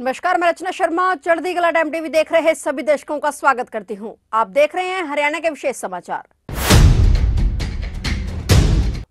नमस्कार, मैं रचना शर्मा। चढ़ती कला टाइम टीवी देख रहे सभी दर्शकों का स्वागत करती हूं। आप देख रहे हैं हरियाणा के विशेष समाचार।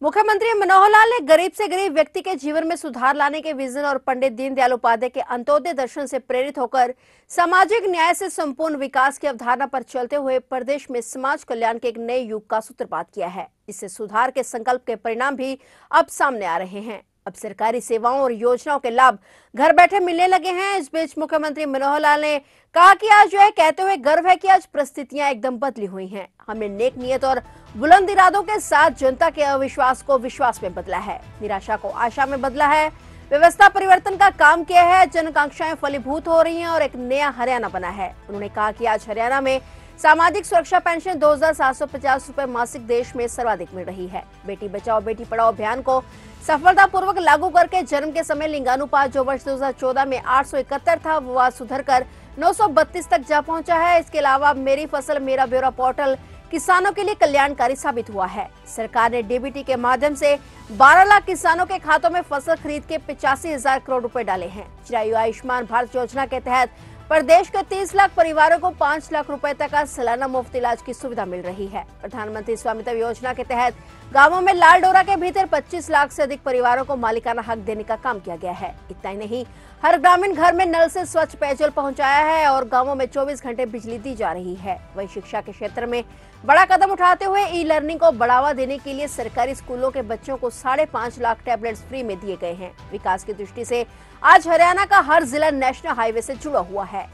मुख्यमंत्री मनोहर लाल ने गरीब से गरीब व्यक्ति के जीवन में सुधार लाने के विजन और पंडित दीनदयाल उपाध्याय के अंत्योदय दर्शन से प्रेरित होकर सामाजिक न्याय से संपूर्ण विकास की अवधारणा पर चलते हुए प्रदेश में समाज कल्याण के एक नए युग का सूत्रपात किया है। इससे सुधार के संकल्प के परिणाम भी अब सामने आ रहे हैं। अब सरकारी सेवाओं और योजनाओं के लाभ घर बैठे मिलने लगे हैं। इस बीच मुख्यमंत्री मनोहर लाल ने कहा कि आज कहते हुए गर्व है कि आज परिस्थितियां एकदम बदली हुई हैं। हमने नेक नियत और बुलंद इरादों के साथ जनता के अविश्वास को विश्वास में बदला है, निराशा को आशा में बदला है, व्यवस्था परिवर्तन का काम किया है, जन आकांक्षाएं फलीभूत हो रही हैं और एक नया हरियाणा बना है। उन्होंने कहा कि आज हरियाणा में सामाजिक सुरक्षा पेंशन 2750 रुपए मासिक देश में सर्वाधिक मिल रही है। बेटी बचाओ बेटी पढ़ाओ अभियान को सफलतापूर्वक लागू करके जन्म के समय लिंगानुपात जो वर्ष 2014 में 871 था वो आज सुधरकर 932 तक जा पहुंचा है। इसके अलावा मेरी फसल मेरा ब्यौरा पोर्टल किसानों के लिए कल्याणकारी साबित हुआ है। सरकार ने डीबीटी के माध्यम से 12 लाख किसानों के खातों में फसल खरीद के 85,000 करोड़ रुपए डाले हैं। चिरायु आयुष्मान भारत योजना के तहत प्रदेश के 30 लाख परिवारों को 5 लाख रुपए तक का सालाना मुफ्त इलाज की सुविधा मिल रही है। प्रधानमंत्री स्वामित्व योजना के तहत गांवों में लाल डोरा के भीतर 25 लाख से अधिक परिवारों को मालिकाना हक देने का काम किया गया है। इतना ही नहीं, हर ग्रामीण घर में नल से स्वच्छ पेयजल पहुंचाया है और गांवों में 24 घंटे बिजली दी जा रही है। वहीं शिक्षा के क्षेत्र में बड़ा कदम उठाते हुए ई लर्निंग को बढ़ावा देने के लिए सरकारी स्कूलों के बच्चों को 5.5 लाख टैबलेट्स फ्री में दिए गए हैं। विकास की दृष्टि से आज हरियाणा का हर जिला नेशनल हाईवे से जुड़ा हुआ है।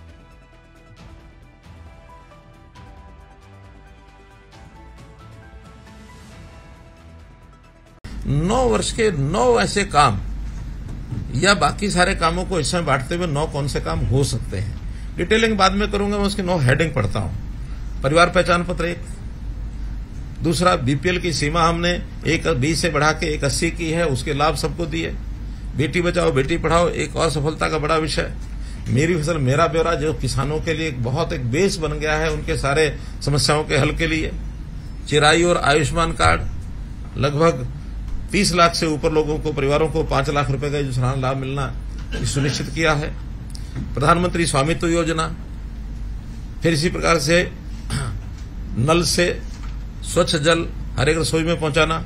9 वर्ष के 9 ऐसे काम या बाकी सारे कामों को इसमें बांटते हुए 9 कौन से काम हो सकते हैं, डिटेलिंग बाद में करूंगा। मैं उसकी 9 हेडिंग पढ़ता हूं। परिवार पहचान पत्र 1, दूसरा बीपीएल की सीमा हमने 120 से बढ़ा के 180 की है, उसके लाभ सबको दिए। बेटी बचाओ बेटी पढ़ाओ एक और सफलता का बड़ा विषय। मेरी फसल मेरा ब्यौरा जो किसानों के लिए एक बेस बन गया है उनके सारे समस्याओं के हल के लिए। चिरायु और आयुष्मान कार्ड लगभग 30 लाख से ऊपर लोगों को परिवारों को 5 लाख रुपए का जो सालाना लाभ मिलना सुनिश्चित किया है। प्रधानमंत्री स्वामित्व योजना, फिर इसी प्रकार से नल से स्वच्छ जल हर एक रसोई में पहुंचाना।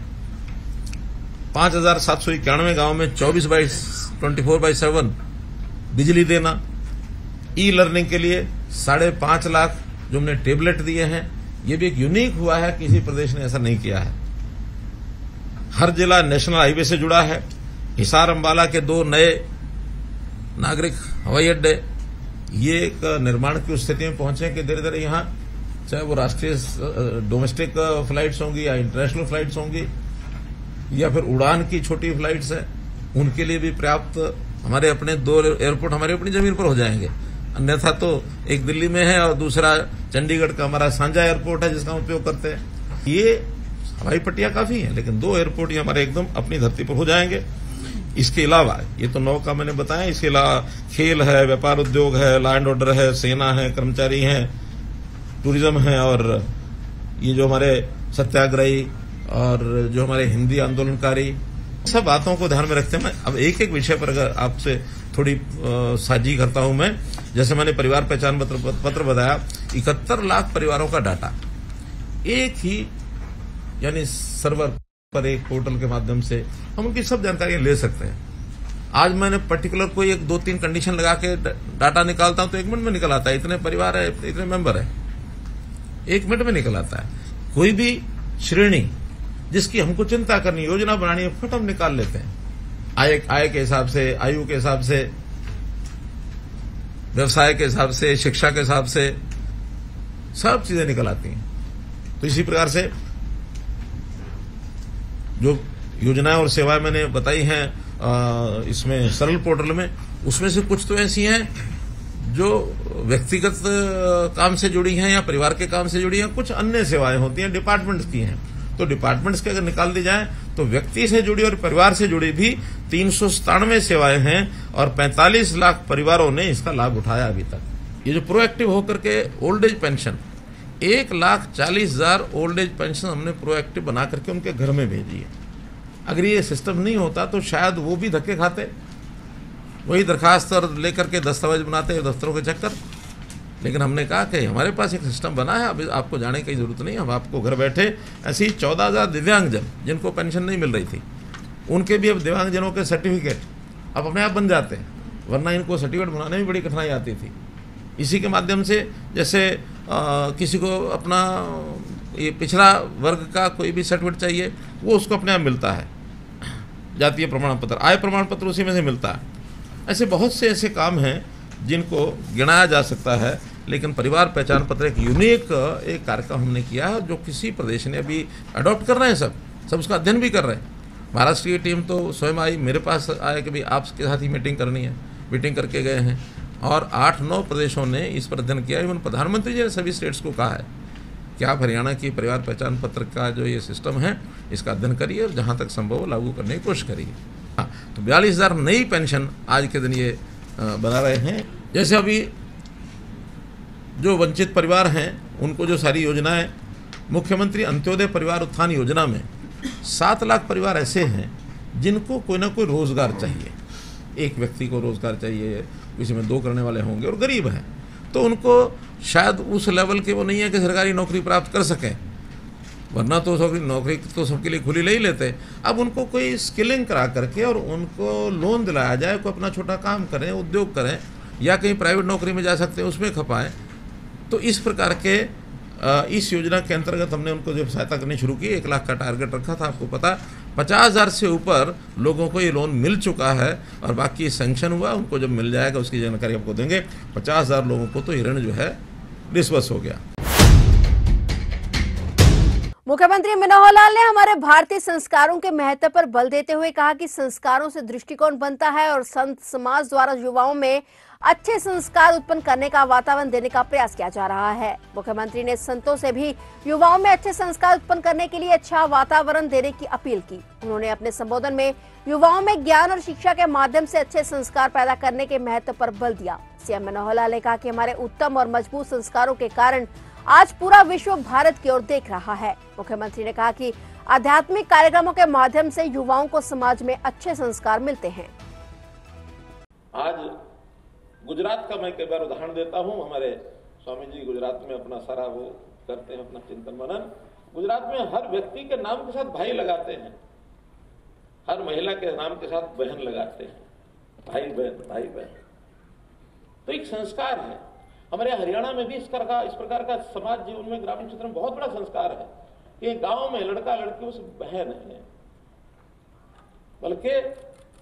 5,791 गांव में 24/7 बिजली देना। ई लर्निंग के लिए 5.5 लाख जो हमने टेबलेट दिए हैं, ये भी एक यूनिक हुआ है, किसी प्रदेश ने ऐसा नहीं किया है। हर जिला नेशनल हाईवे से जुड़ा है। हिसार अंबाला के 2 नए नागरिक हवाई अड्डे ये एक निर्माण की स्थिति में पहुंचे कि धीरे धीरे यहाँ चाहे वो राष्ट्रीय डोमेस्टिक फ्लाइट्स होंगी या इंटरनेशनल फ्लाइट्स होंगी या फिर उड़ान की छोटी फ्लाइट्स है, उनके लिए भी पर्याप्त हमारे अपने 2 एयरपोर्ट हमारी अपनी जमीन पर हो जाएंगे। अन्यथा तो एक दिल्ली में है और दूसरा चंडीगढ़ का हमारा सांझा एयरपोर्ट है जिसका हम उपयोग करते हैं। ये हवाई पट्टियां काफी हैं, लेकिन 2 एयरपोर्ट ये हमारे एकदम अपनी धरती पर हो जाएंगे। इसके अलावा ये तो 9 का मैंने बताया, इसके अलावा खेल है, व्यापार उद्योग है, लॉ एंड ऑर्डर है, सेना है, कर्मचारी हैं, टूरिज्म है और ये जो हमारे सत्याग्रही और जो हमारे हिंदी आंदोलनकारी, सब बातों को ध्यान में रखते हैं। मैं अब एक एक विषय पर अगर आपसे थोड़ी साझी करता हूं मैं, जैसे मैंने परिवार पहचान पत्र बताया, 71 लाख परिवारों का डाटा एक ही यानी सर्वर पर एक पोर्टल के माध्यम से हम उनकी सब जानकारी ले सकते हैं। आज मैंने पर्टिकुलर कोई 1-2-3 कंडीशन लगा के डाटा निकालता हूं तो 1 मिनट में निकल आता है। इतने परिवार है, इतने मेंबर है, 1 मिनट में निकल आता है। कोई भी श्रेणी जिसकी हमको चिंता करनी, योजना बनानी है, फट हम निकाल लेते हैं। आय के हिसाब से, आयु के हिसाब से, व्यवसाय के हिसाब से, शिक्षा के हिसाब से सब चीजें निकल आती हैं। तो इसी प्रकार से जो योजनाएं और सेवाएं मैंने बताई हैं इसमें सरल पोर्टल में, उसमें से कुछ तो ऐसी हैं जो व्यक्तिगत काम से जुड़ी हैं या परिवार के काम से जुड़ी हैं, कुछ अन्य सेवाएं होती हैं डिपार्टमेंट्स की हैं। तो डिपार्टमेंट्स के अगर निकाल दी जाए तो व्यक्ति से जुड़ी और परिवार से जुड़ी भी 397 सेवाएं हैं और 45 लाख परिवारों ने इसका लाभ उठाया अभी तक। ये जो प्रोएक्टिव होकर के old age pension 1,40,000 old age pension हमने प्रोएक्टिव बना करके उनके घर में भेजी है। अगर ये सिस्टम नहीं होता तो शायद वो भी धक्के खाते। वही दरखास्त और लेकर के दस्तावेज बनाते हैं दफ्तरों के चक्कर। लेकिन हमने कहा कि हमारे पास एक सिस्टम बना है, अब आपको जाने की ज़रूरत नहीं, हम आपको घर बैठे ऐसी 14,000 दिव्यांगजन जिनको पेंशन नहीं मिल रही थी, उनके भी अब दिव्यांगजनों के सर्टिफिकेट अब अपने आप बन जाते हैं, वरना इनको सर्टिफिकेट बनाने में बड़ी कठिनाई आती थी। इसी के माध्यम से जैसे किसी को अपना ये पिछड़ा वर्ग का कोई भी सर्टिफिकेट चाहिए, वो उसको अपने आप मिलता है, जातीय प्रमाण पत्र, आय प्रमाण पत्र उसी में से मिलता है। ऐसे बहुत से ऐसे काम हैं जिनको गिनाया जा सकता है, लेकिन परिवार पहचान पत्र एक यूनिक एक कार्यक्रम हमने किया है जो किसी प्रदेश ने अभी अडॉप्ट कर रहे हैं, सब उसका अध्ययन भी कर रहे हैं। महाराष्ट्र की टीम तो स्वयं आई, मेरे पास आए कि भाई आपके साथ ही मीटिंग करनी है, मीटिंग करके गए हैं, और 8-9 प्रदेशों ने इस पर अध्ययन किया। इवन प्रधानमंत्री जी ने सभी स्टेट्स को कहा है कि आप हरियाणा की परिवार पहचान पत्र का जो ये सिस्टम है इसका अध्ययन करिए और जहाँ तक संभव हो लागू करने की कोशिश करिए। हाँ, तो 42,000 नई पेंशन आज के दिन ये बना रहे हैं। जैसे अभी जो वंचित परिवार हैं उनको जो सारी योजनाएं, मुख्यमंत्री अंत्योदय परिवार उत्थान योजना में 7 लाख परिवार ऐसे हैं जिनको कोई ना कोई रोज़गार चाहिए। एक व्यक्ति को रोज़गार चाहिए, किसी में 2 करने वाले होंगे और गरीब हैं, तो उनको शायद उस लेवल के वो नहीं है कि सरकारी नौकरी प्राप्त कर सकें, वरना तो नौकरी तो सबके लिए खुली ले ही लेते। अब उनको कोई स्किलिंग करा करके और उनको लोन दिलाया जाए, कोई अपना छोटा काम करें, उद्योग करें, या कहीं प्राइवेट नौकरी में जा सकते हैं उसमें खपाएं। तो इस प्रकार के इस योजना के अंतर्गत हमने उनको जो सहायता करनी शुरू की, 1 लाख का टारगेट रखा था। आपको पता 50,000 से ऊपर लोगों को ये लोन मिल चुका है और बाकी सैंक्शन हुआ, उनको जब मिल जाएगा उसकी जानकारी आपको देंगे। 50,000 लोगों को तो ये ऋण जो है डिस्बर्स हो गया। मुख्यमंत्री मनोहर लाल ने हमारे भारतीय संस्कारों के महत्व पर बल देते हुए कहा कि संस्कारों से दृष्टिकोण बनता है और संत समाज द्वारा युवाओं में अच्छे संस्कार उत्पन्न करने का वातावरण देने का प्रयास किया जा रहा है। मुख्यमंत्री ने संतों से भी युवाओं में अच्छे संस्कार उत्पन्न करने के लिए अच्छा वातावरण देने की अपील की। उन्होंने अपने संबोधन में युवाओं में ज्ञान और शिक्षा के माध्यम से अच्छे संस्कार पैदा करने के महत्व पर बल दिया। सीएम मनोहर लाल ने कहा कि हमारे उत्तम और मजबूत संस्कारों के कारण आज पूरा विश्व भारत की ओर देख रहा है। मुख्यमंत्री ने कहा कि आध्यात्मिक कार्यक्रमों के माध्यम से युवाओं को समाज में अच्छे संस्कार मिलते हैं। आज गुजरात का मैं कई बार उदाहरण देता हूं। हमारे स्वामी जी गुजरात में अपना सारा वो करते हैं, अपना चिंतन मनन। गुजरात में हर व्यक्ति के नाम के साथ भाई लगाते हैं, हर महिला के नाम के साथ बहन लगाते हैं, भाई बहन भाई बहन। तो एक संस्कार है। हमारे हरियाणा में भी इस प्रकार का समाज जीवन में, ग्रामीण क्षेत्र में बहुत बड़ा संस्कार है कि गांव में लड़का लड़की उस बहन है। बल्कि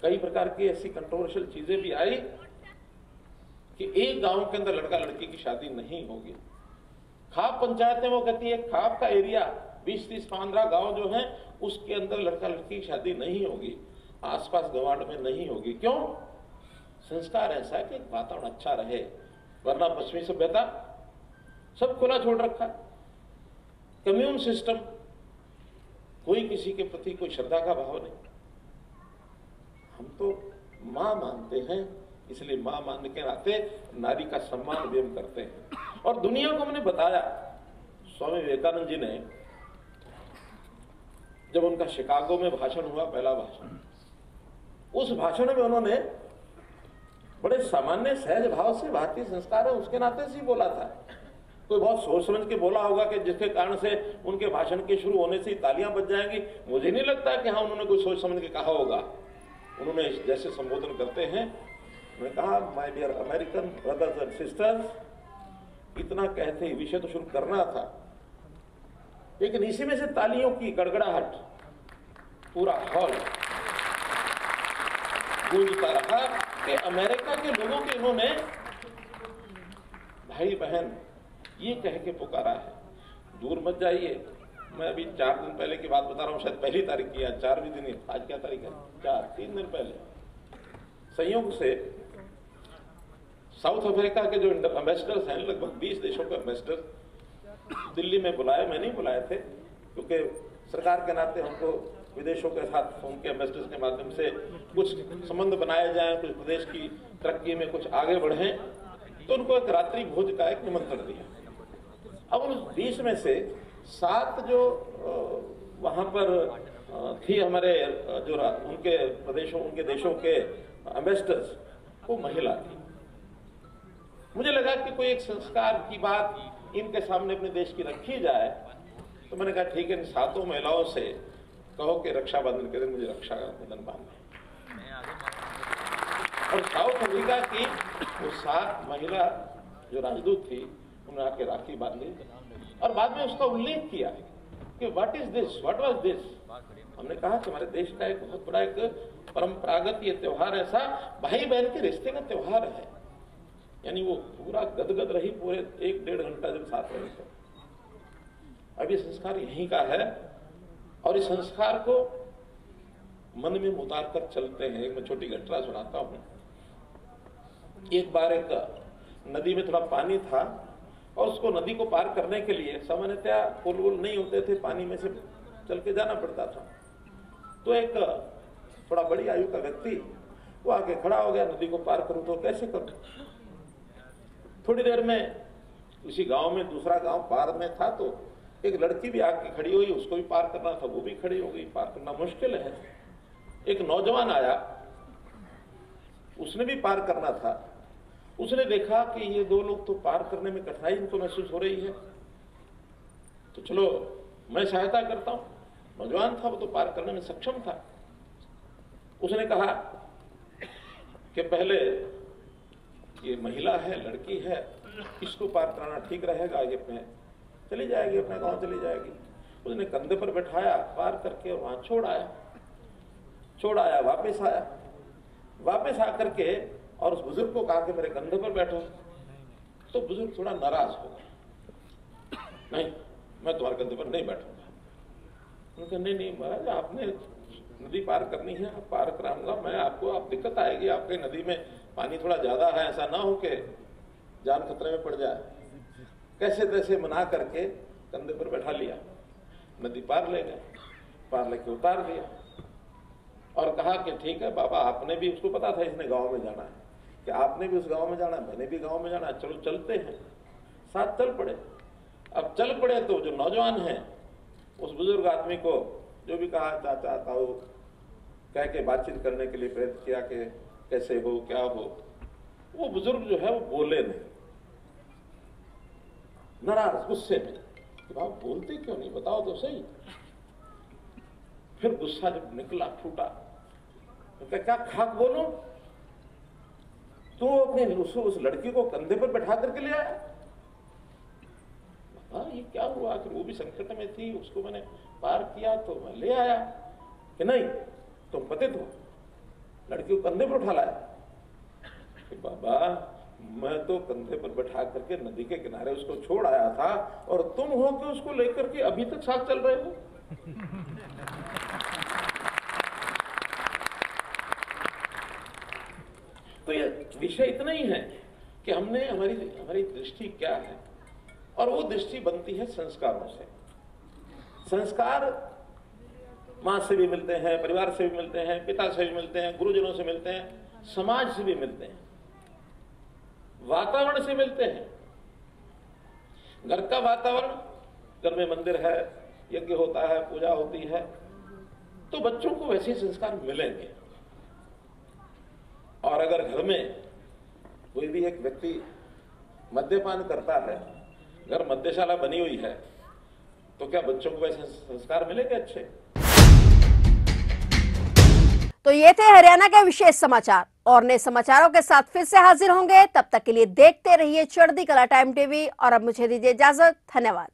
कई प्रकार की ऐसी कंट्रोवर्शियल चीजें भी आई कि एक गांव के अंदर लड़का लड़की की शादी नहीं होगी। खाप पंचायतें वो कहती है खाप का एरिया 20-30-15 गांव जो है उसके अंदर लड़का लड़की की शादी नहीं होगी, आसपास गवाड़ में नहीं होगी। क्यों? संस्कार ऐसा है कि वातावरण अच्छा रहे, वरना पश्चिमी सभ्यता सब खुला छोड़ रखा है। कम्यून सिस्टम, कोई किसी के प्रति कोई श्रद्धा का भाव नहीं। हम तो मां मानते हैं, इसलिए मां मानने के नाते नारी का सम्मान भी हम करते हैं। और दुनिया को हमने बताया, स्वामी विवेकानंद जी ने जब उनका शिकागो में भाषण हुआ, पहला भाषण, उस भाषण में उन्होंने बड़े सामान्य सहज भाव से भारतीय संस्कार है उसके नाते से ही बोला था। कोई बहुत सोच समझ के बोला होगा कि जिसके कारण से उनके भाषण के शुरू होने से ही तालियां बज जाएंगी, मुझे नहीं लगता कि हाँ उन्होंने कोई सोच समझ के कहा होगा। उन्होंने जैसे संबोधन करते हैं, उन्होंने कहा my dear American brothers and sisters, इतना कहते ही विषय तो शुरू करना था, लेकिन इसी में से तालियों की गड़गड़ाहट पूरा हॉल गूंजता रहा कि अमेरिका के लोगों के इन्होंने भाई बहन ये कह के पुकारा है। दूर मत जाइए, मैं अभी 4 दिन पहले की बात बता रहा हूँ, शायद पहली तारीख की, आज 4वीं दिन है, आज क्या तारीख है, 3 दिन पहले संयोग से साउथ अफ्रीका के जो एम्बेसडर्स हैं, लगभग 20 देशों के एम्बेसडर दिल्ली में बुलाए, मैं नहीं बुलाए थे, क्योंकि सरकार के नाते हमको विदेशों के साथ उनके एम्बेसडर्स के माध्यम से कुछ संबंध बनाए जाएं, कुछ प्रदेश की तरक्की में कुछ आगे बढ़ें, तो उनको एक रात्रि भोज का एक निमंत्रण दिया। अब उन 20 में से 7 जो वहां पर थी हमारे जो उनके प्रदेशों, उनके देशों के एम्बेसडर्स, वो महिला थी। मुझे लगा कि कोई एक संस्कार की बात इनके सामने अपने देश की रखी जाए, तो मैंने कहा ठीक है, इन 7 महिलाओं से कहो कि रक्षाबंधन के दिन मुझे रक्षा बंधन बांधे। और साउथ अफ्रीका की वो 7 महिला जो राजदूत थी, उन्होंने आके राखी बांधी और बाद में उसका उल्लेख किया कि what is this, what was this. हमने कहा कि हमारे देश का एक बहुत बड़ा एक परंपरागत ये त्योहार ऐसा भाई बहन के रिश्ते का त्योहार है। यानी वो पूरा गदगद रही पूरे 1-1.5 घंटा जब साथ रहे थे। अब ये संस्कार यहीं का है और इस संस्कार को मन में उतार कर चलते हैं। एक मैं छोटी घटना सुनाता हूं। एक बार एक नदी में थोड़ा पानी था और उसको नदी को पार करने के लिए सामान्यतः पुल वुल नहीं होते थे, पानी में से चल के जाना पड़ता था। तो एक थोड़ा बड़ी आयु का व्यक्ति वो आके खड़ा हो गया, नदी को पार करूं तो कैसे करूं। थोड़ी देर में उसी गांव में दूसरा गांव पार में था, तो एक लड़की भी आके खड़ी हुई, उसको भी पार करना था, वो भी खड़ी हो गई। पार करना मुश्किल है। एक नौजवान आया, उसने भी पार करना था। उसने देखा कि ये 2 लोग तो पार करने में कठिनाई इनको महसूस हो रही है, तो चलो मैं सहायता करता हूं। नौजवान था, वो तो पार करने में सक्षम था। उसने कहा कि पहले ये महिला है, लड़की है, इसको पार कराना ठीक रहेगा, ये अपने चली जाएगी, अपने गांव चली जाएगी। उसने कंधे पर बैठाया, पार करके और वहां छोड़ आया, वापस आकर के और उस बुजुर्ग को कहा कि मेरे कंधे पर बैठो। तो बुजुर्ग थोड़ा नाराज हो गया, नहीं मैं तुम्हारे कंधे पर नहीं बैठूंगा। उन्होंने कहा नहीं महाराज, आपने नदी पार करनी है, आप पार कराऊंगा मैं आपको, आप दिक्कत आएगी, आपके नदी में पानी थोड़ा ज्यादा है, ऐसा ना हो कि जान खतरे में पड़ जाए। कैसे तैसे मना करके कंधे पर बैठा लिया, नदी पार ले गए, पार लेके उतार दिया और कहा कि ठीक है बाबा, आपने भी, उसको पता था इसने गांव में जाना है, कि आपने भी उस गांव में जाना है, मैंने भी गांव में जाना है, चलो चलते हैं। साथ चल पड़े। अब चल पड़े तो जो नौजवान है उस बुजुर्ग आदमी को जो भी कहा, चाचा ताऊ कह के बातचीत करने के लिए प्रयत्न किया कि कैसे हो, क्या हो। वो बुजुर्ग जो है वो बोले नहीं, नाराज, गुस्से में कि बाप बोलते क्यों नहीं, बताओ तो सही। फिर गुस्सा जब निकला, फूटा, तो क्या खाक बोलूं, तो अपने उस लड़की को कंधे पर बैठा करके ले आया। हाँ ये क्या हुआ, आखिर वो भी संकट में थी, उसको मैंने पार किया तो मैं ले आया। कि नहीं तुम पतित हो, लड़की को कंधे पर उठा लाया। कि बाबा मैं तो कंधे पर बैठा करके नदी के किनारे उसको छोड़ आया था और तुम हो कि उसको लेकर के अभी तक साथ चल रहे हो। तो ये विषय इतना ही है कि हमने हमारी दृष्टि क्या है, और वो दृष्टि बनती है संस्कारों से। संस्कार मां से भी मिलते हैं, परिवार से भी मिलते हैं, पिता से भी मिलते हैं, गुरुजनों से मिलते हैं, समाज से भी मिलते हैं, वातावरण से मिलते हैं। घर का वातावरण, घर में मंदिर है, यज्ञ होता है, पूजा होती है, तो बच्चों को वैसे संस्कार मिलेंगे। और अगर घर में कोई भी एक व्यक्ति मद्यपान करता है, घर मद्यशाला बनी हुई है, तो क्या बच्चों को वैसे संस्कार मिलेंगे अच्छे? तो ये थे हरियाणा के विशेष समाचार, और नए समाचारों के साथ फिर से हाजिर होंगे। तब तक के लिए देखते रहिए चढ़ती कला टाइम टीवी, और अब मुझे दीजिए इजाजत। धन्यवाद।